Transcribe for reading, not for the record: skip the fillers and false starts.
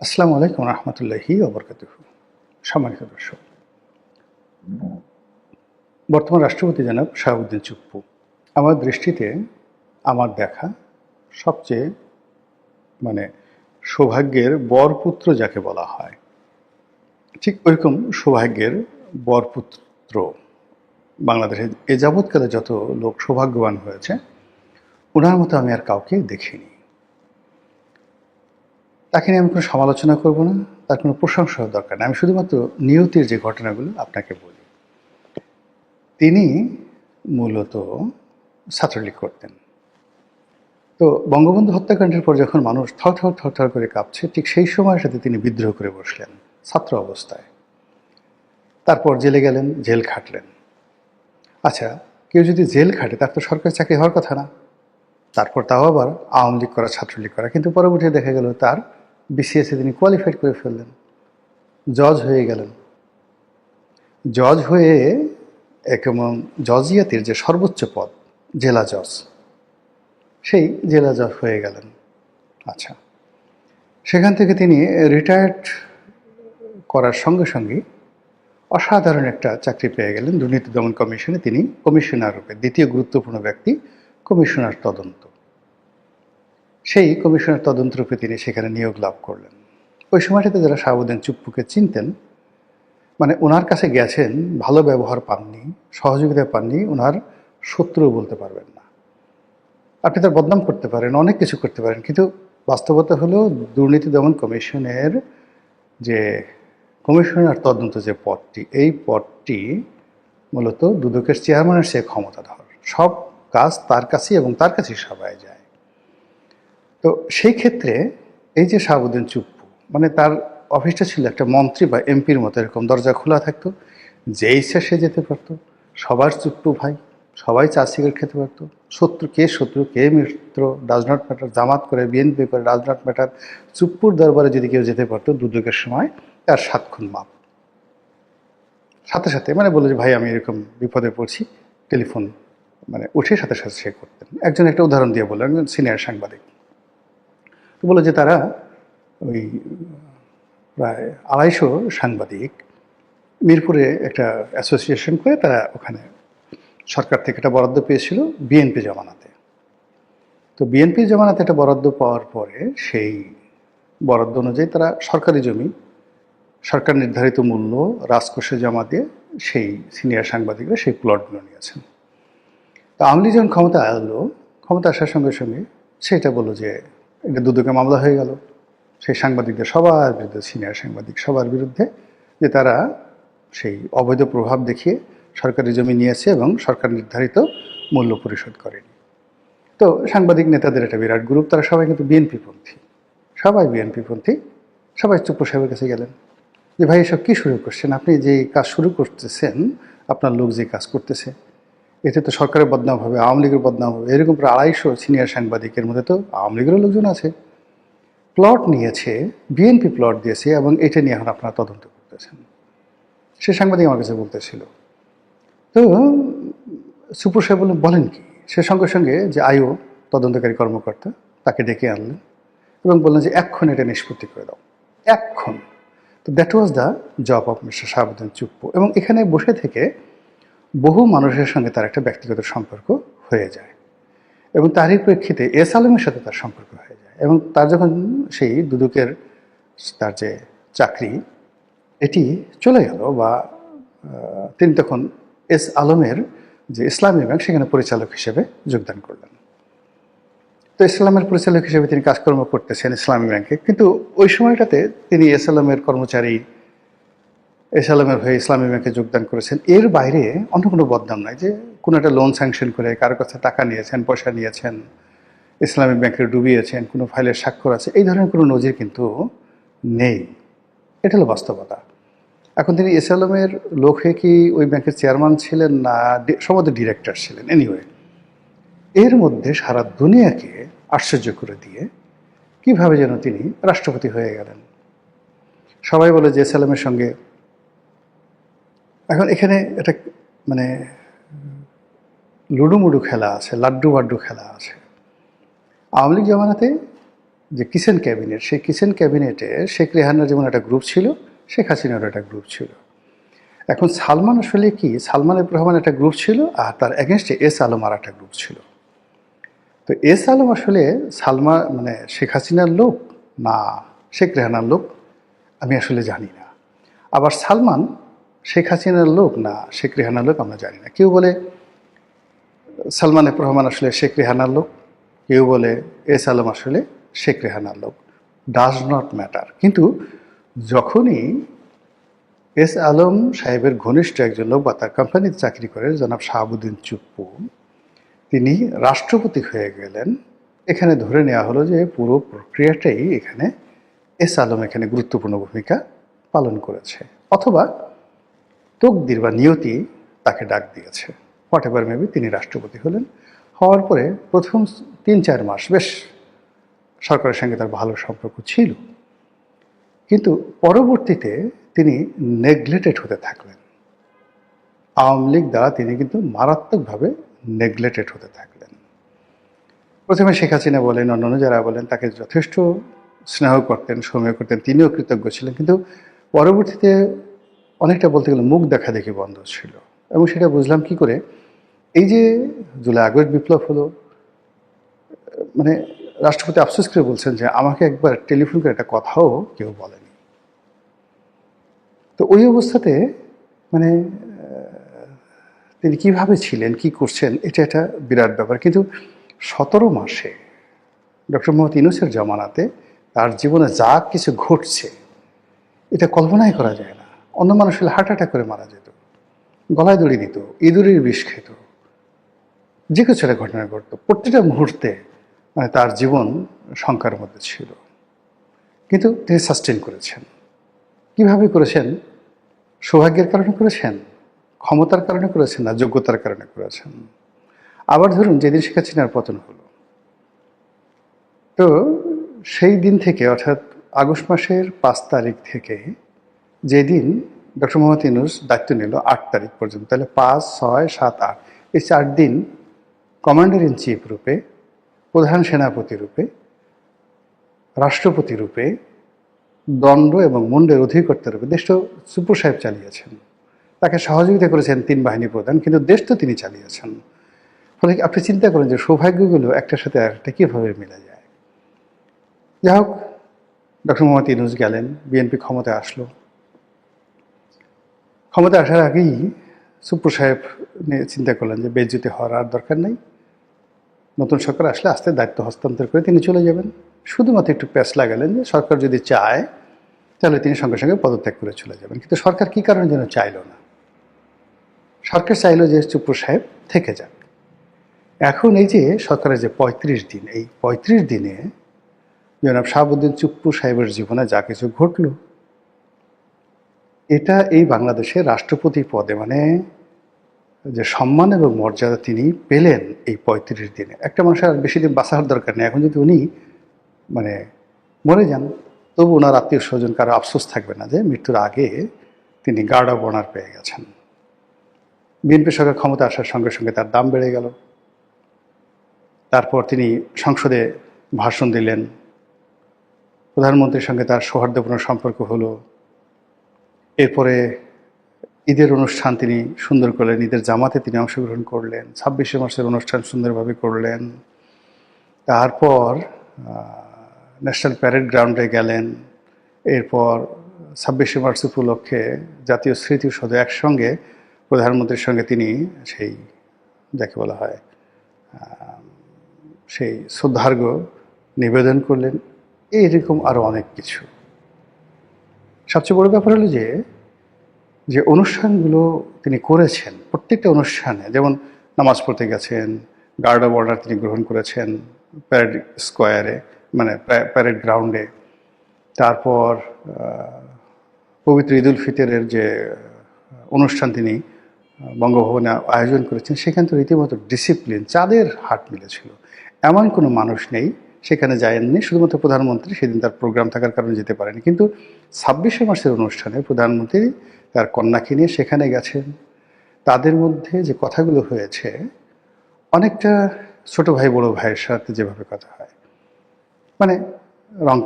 আসসালামু আলাইকুম রহমতুল্লাহি ওবরকাতুহু। সম্মানিত দর্শক, বর্তমান রাষ্ট্রপতি জনাব শাহাবুদ্দিন চুপ্পু আমার দৃষ্টিতে আমার দেখা সবচেয়ে মানে সৌভাগ্যের বরপুত্র যাকে বলা হয়, ঠিক ওইরকম সৌভাগ্যের বরপুত্র বাংলাদেশে এ যাবৎকালে যত লোক সৌভাগ্যবান হয়েছে ওনার মতো আমি আর কাউকে দেখিনি। তাকে নিয়ে আমি কোনো সমালোচনা করব না, তার কোনো প্রশংসার দরকার নেই। আমি শুধুমাত্র নিয়তির যে ঘটনাগুলো আপনাকে বলি। তিনি মূলত ছাত্রলীগ করতেন। তো বঙ্গবন্ধু হত্যাকাণ্ডের পর যখন মানুষ থর করে কাঁপছে, ঠিক সেই সময়ের সাথে তিনি বিদ্রোহ করে বসলেন ছাত্র অবস্থায়। তারপর জেলে গেলেন, জেল খাটলেন। আচ্ছা, কেউ যদি জেল খাটে তার তো সরকারি চাকরি হওয়ার কথা না। তারপর তাও আবার আওয়ামী লীগ করা, ছাত্রলীগ করা, কিন্তু পরবর্তীতে দেখা গেল তার বিসিএসে তিনি কোয়ালিফাইড করে ফেললেন, জজ হয়ে গেলেন। জজ হয়ে একমন জজিয়াতের যে সর্বোচ্চ পদ জেলা জজ, সেই জেলা জজ হয়ে গেলেন। আচ্ছা, সেখান থেকে তিনি রিটায়ার্ড করার সঙ্গে সঙ্গে অসাধারণ একটা চাকরি পেয়ে গেলেন দুর্নীতি দমন কমিশনে। তিনি কমিশনার রূপে দ্বিতীয় গুরুত্বপূর্ণ ব্যক্তি, কমিশনার তদন্ত। সেই কমিশনার তদন্ত রূপে তিনি সেখানে নিয়োগ লাভ করলেন। ওই সময়টাতে যারা শাহাবুদ্দিন চুপ্পুকে চিনতেন, মানে ওনার কাছে গেছেন, ভালো ব্যবহার পাননি, সহযোগিতা পাননি, ওনার শত্রু বলতে পারবেন না। আপনি তার বদনাম করতে পারেন, অনেক কিছু করতে পারেন, কিন্তু বাস্তবতা হলো দুর্নীতি দমন কমিশনের যে কমিশনার তদন্ত যে পদটি, এই পদটি মূলত দুদকের চেয়ারম্যানের সে ক্ষমতাধর। সব কাজ তার কাছেই এবং তার কাছেই সবাই যায়। তো সেই ক্ষেত্রে এই যে শাহাবুদ্দিন চুপ্পু, মানে তার অফিসটা ছিল একটা মন্ত্রী বা এমপির মতো, এরকম দরজা খোলা থাকতো, যে ইচ্ছা সে যেতে পারতো। সবার চুপ্পু ভাই, সবাই চা সিগারেট খেতে পারতো। শত্রু কে মিত্র ডাজ নট ম্যাটার। জামাত করে, বিএনপি করে, ডাজ নট ম্যাটার। চুপ্পুর দরবারে যদি কেউ যেতে পারতো দুদকের সময়, তার 7 খুন মাপ। সাথে সাথে মানে বলে যে ভাই আমি এরকম বিপদে পড়ছি, টেলিফোন মানে উঠে সাথে সাথে সে করতেন। একজন একটা উদাহরণ দিয়ে বললেন, একজন সিনিয়র সাংবাদিক। তো বলে যে তারা ওই প্রায় 250 সাংবাদিক মিরপুরে একটা অ্যাসোসিয়েশন করে তারা ওখানে সরকার থেকে একটা বরাদ্দ পেয়েছিল বিএনপি জমানাতে। তো বিএনপি জমানাতে একটা বরাদ্দ পাওয়ার পরে সেই বরাদ্দ অনুযায়ী তারা সরকারি জমি সরকার নির্ধারিত মূল্য রাজকোষে জমা দিয়ে সেই সিনিয়র সাংবাদিকরা সেই প্লটগুলো নিয়েছেন। তো আওয়ামী লীগ যখন ক্ষমতা এলো, ক্ষমতা আসার সঙ্গে সঙ্গে সেটা বললো যে এটা দুদকে মামলা হয়ে গেল সেই সাংবাদিকদের সবার বিরুদ্ধে, সিনিয়র সাংবাদিক সবার বিরুদ্ধে, যে তারা সেই অবৈধ প্রভাব দেখিয়ে সরকারি জমি নিয়েছে এবং সরকার নির্ধারিত মূল্য পরিশোধ করেনি। তো সাংবাদিক নেতাদের একটা বিরাট গ্রুপ, তারা সবাই কিন্তু বিএনপিপন্থী, সবাই বিএনপিপন্থী। সবাই চুপ্পু সাহেবের কাছে গেলেন যে ভাই এসব কী শুরু করছেন, আপনি যে কাজ শুরু করতেছেন, আপনার লোক যে কাজ করতেছে, এতে তো সরকারের বদনাম হবে, আওয়ামী লীগের বদনাম হবে। এরকম প্রায় 250 সিনিয়র সাংবাদিকের মধ্যে তো আওয়ামী লীগেরও লোকজন আছে। প্লট নিয়েছে, বিএনপি প্লট দিয়েছে এবং এটা নিয়ে এখন আপনারা তদন্ত করতেছেন। সে সাংবাদিক আমার কাছে বলতেছিল। তো সুপুর সাহেব বলেন কি? সে সঙ্গে সঙ্গে যে আইও তদন্তকারী কর্মকর্তা, তাকে ডেকে আনলেন এবং বললেন যে এক্ষণ এটা নিষ্পত্তি করে দাও, এক্ষণ। তো that was the job of mister Shahabuddin Chuppu. এবং এখানে বসে থেকে বহু মানুষের সঙ্গে তার একটা ব্যক্তিগত সম্পর্ক হয়ে যায় এবং তারই প্রেক্ষিতে এস আলমের সাথে তার সম্পর্ক হয়ে যায়। এবং তার যখন সেই দুদকের তার যে চাকরি এটি চলে গেল, বা তিনি তখন এস আলমের যে ইসলামী ব্যাংক, সেখানে পরিচালক হিসেবে যোগদান করলেন। তো ইসলামের পরিচালক হিসেবে তিনি কাজকর্ম করতেছেন ইসলামী ব্যাংকে, কিন্তু ওই সময়টাতে তিনি এস আলমের কর্মচারী, এস আলমের হয়ে ইসলামী ব্যাংকে যোগদান করেছেন। এর বাইরে অন্য কোনো বদনাম নাই যে কোনো একটা লোন স্যাংশন করে কারো কাছে টাকা নিয়েছেন, পয়সা নিয়েছেন, ইসলামী ব্যাংকে ডুবিয়েছেন, কোনো ফাইলের স্বাক্ষর আছে, এই ধরনের কোনো নজির কিন্তু নেই। এটা হলো বাস্তবতা। এখন তিনি এস আলমের লোক হয়ে কি ওই ব্যাংকের চেয়ারম্যান ছিলেন না সম্ভবত ডিরেক্টর ছিলেন, এনিওয়ে এর মধ্যে সারা দুনিয়াকে আশ্চর্য করে দিয়ে কিভাবে যেন তিনি রাষ্ট্রপতি হয়ে গেলেন। সবাই বলে যে এস আলমের সঙ্গে এখন এখানে একটা মানে লুডুমুডু খেলা আছে, লাড্ডু বাড্ডু খেলা আছে। আওয়ামী লীগ জমানাতে যে কিচেন ক্যাবিনেট, সেই কিচেন ক্যাবিনেটে শেখ রেহানার যেমন একটা গ্রুপ ছিল, শেখ হাসিনারও একটা গ্রুপ ছিল। এখন সালমান আসলে কি, সালমান এফ রহমান একটা গ্রুপ ছিল, আর তার এগেনস্টে এস আলম আর একটা গ্রুপ ছিল। তো এস আলম আসলে মানে শেখ হাসিনার লোক না শেখ রেহানার লোক আমি আসলে জানি না। আবার সালমান শেখ হাসিনার লোক না শেখ রেহানার লোক আমরা জানি না। কেউ বলে সালমান এফ রহমান আসলে শেখ রেহানার লোক, কেউ বলে এস আলম আসলে শেখ রেহানার লোক। Does not matter. কিন্তু যখনই এস আলম সাহেবের ঘনিষ্ঠ একজন লোক বা তার কোম্পানিতে চাকরি করে জনাব শাহাবুদ্দিন চুপ্পু, তিনি রাষ্ট্রপতি হয়ে গেলেন, এখানে ধরে নেওয়া হলো যে পুরো প্রক্রিয়াটাই এখানে এস আলম এখানে গুরুত্বপূর্ণ ভূমিকা পালন করেছে, অথবা তকদির বা নিয়তি তাকে ডাক দিয়েছে। হোয়াট এভার মেবি, তিনি রাষ্ট্রপতি হলেন। হওয়ার পরে প্রথম 3-4 মাস বেশ সরকারের সঙ্গে তার ভালো সম্পর্ক ছিল, কিন্তু পরবর্তীতে তিনি নেগলেক্টেড হতে থাকলেন। আওয়ামী লীগ দ্বারা তিনি কিন্তু মারাত্মকভাবে নেগলেক্টেড হতে থাকলেন। প্রথমে শেখ হাসিনা বলেন, অন্যান্য যারা বলেন, তাকে যথেষ্ট স্নেহ করতেন, সময় করতেন, তিনিও কৃতজ্ঞ ছিলেন, কিন্তু পরবর্তীতে অনেকটা বলতে গেলে মুখ দেখা দেখি বন্ধ ছিল। এবং সেটা বুঝলাম কি করে, এই যে জুলাই আগস্ট বিপ্লব হলো, মানে রাষ্ট্রপতি আফসোস করে বলছেন যে আমাকে একবার টেলিফোন করে একটা কথাও কেউ বলেনি। তো ওই অবস্থাতে মানে তিনি কিভাবে ছিলেন, কি করছেন, এটা একটা বিরাট ব্যাপার। কিন্তু 17 মাসে ডক্টর মোহাম্মদ ইউনূসের জামানাতে তার জীবনে যা কিছু ঘটছে এটা কল্পনাই করা যায় না। অন্য মানুষ হলে হার্ট অ্যাটাক করে মারা যেত, গলায় দড়ি দিত, ইঁদুরের বিষ খেত, যে কিছু একটা ঘটনা ঘটতো। প্রত্যেকটা মুহূর্তে মানে তার জীবন শঙ্কার মধ্যে ছিল, কিন্তু তিনি সাস্টেন করেছেন। কিভাবে করেছেন? সৌভাগ্যের কারণে করেছেন, ক্ষমতার কারণে করেছেন, না যোগ্যতার কারণে করেছেন? আবার ধরুন যেদিন শেখ হাসিনার পতন হলো, তো সেই দিন থেকে অর্থাৎ আগস্ট মাসের 5 তারিখ থেকে যেদিন ডক্টর মোহাম্মদ ইউনূস দায়িত্ব নিল 8 তারিখ পর্যন্ত, তাহলে 5, 6, 7, 8 এই 4 দিন কমান্ডার ইন চিফ রূপে, প্রধান সেনাপতি রূপে, রাষ্ট্রপতি রূপে, দণ্ড এবং মুন্ডের অধিকর্তা রূপে দেশটা চুপ্পু সাহেব চালিয়েছেন। তাকে সহযোগিতা করেছেন 3 বাহিনী প্রধান, কিন্তু দেশ তো তিনি চালিয়েছেন। ফলে আপনি চিন্তা করেন যে সৌভাগ্যগুলো একটার সাথে আরেকটা কীভাবে মিলে যায়। যাই হোক, ডক্টর মোহাম্মদ ইউনূস গেলেন, বিএনপি ক্ষমতায় আসলো। ক্ষমতায় আসার আগেই চুপ্পু সাহেব চিন্তা করলেন যে বেজ্জতি হওয়ার আর দরকার নেই, নতুন সরকার আসলে আস্তে দায়িত্ব হস্তান্তর করে তিনি চলে যাবেন। শুধুমাত্র একটু প্যাচ লাগালেন যে সরকার যদি চায় তাহলে তিনি সঙ্গে সঙ্গে পদত্যাগ করে চলে যাবেন। কিন্তু সরকার কী কারণে যেন চাইল না। সরকার চাইল যে চুপ্পু সাহেব থেকে যান। এখন এই যে সরকারের যে 35 দিন, এই 35 দিনে জনাব শাহাবুদ্দিন চুপ্পু সাহেবের জীবনে যা কিছু ঘটল, এটা এই বাংলাদেশের রাষ্ট্রপতি পদে মানে যে সম্মান এবং মর্যাদা তিনি পেলেন এই 35 দিনে, একটা মানুষের আর বেশি দিন বাঁচার দরকার নেই। এখন যদি উনি মানে মরে যান, তবু ওনার আত্মীয় স্বজন কারো আফসোস থাকবে না যে মৃত্যুর আগে তিনি গার্ড অব অনার পেয়ে গেছেন। বিএনপি সরকার ক্ষমতা আসার সঙ্গে সঙ্গে তার দাম বেড়ে গেল। তারপর তিনি সংসদে ভাষণ দিলেন, প্রধানমন্ত্রীর সঙ্গে তার সৌহার্দ্যপূর্ণ সম্পর্ক হলো। এরপরে ঈদের অনুষ্ঠান তিনি সুন্দর করলেন, ঈদের জামাতে তিনি অংশগ্রহণ করলেন, 26শে মার্চের অনুষ্ঠান সুন্দরভাবে করলেন। তারপর ন্যাশনাল প্যারেড গ্রাউন্ডে গেলেন। এরপর 26শে মার্চ উপলক্ষে জাতীয় স্মৃতি সৌধে একসঙ্গে প্রধানমন্ত্রীর সঙ্গে তিনি সেই যাকে বলা হয় সেই শ্রদ্ধার্ঘ্য নিবেদন করলেন। এইরকম আরও অনেক কিছু। সবচেয়ে বড় ব্যাপার হলো যে অনুষ্ঠানগুলো তিনি করেছেন, প্রত্যেকটা অনুষ্ঠানে, যেমন নামাজ পড়তে গেছেন, গার্ড অব অনার তিনি গ্রহণ করেছেন প্যারেড স্কোয়ারে, মানে প্যারেড গ্রাউন্ডে। তারপর পবিত্র ঈদ উল ফিতরের যে অনুষ্ঠান তিনি বঙ্গভবনে আয়োজন করেছেন, সেখানে তো রীতিমতো ডিসিপ্লিন, চাঁদের হাট মিলেছিল। এমন কোনো মানুষ নেই সেখানে যায়নি। শুধুমাত্র প্রধানমন্ত্রী সেদিন তার প্রোগ্রাম থাকার কারণে যেতে পারেনি, কিন্তু 26শে মার্চের অনুষ্ঠানে প্রধানমন্ত্রী তার কন্যাকে নিয়ে সেখানে গেছেন। তাদের মধ্যে যে কথাগুলো হয়েছে অনেকটা ছোট ভাই বড় ভাইয়ের সাথে যেভাবে কথা হয়, মানে রং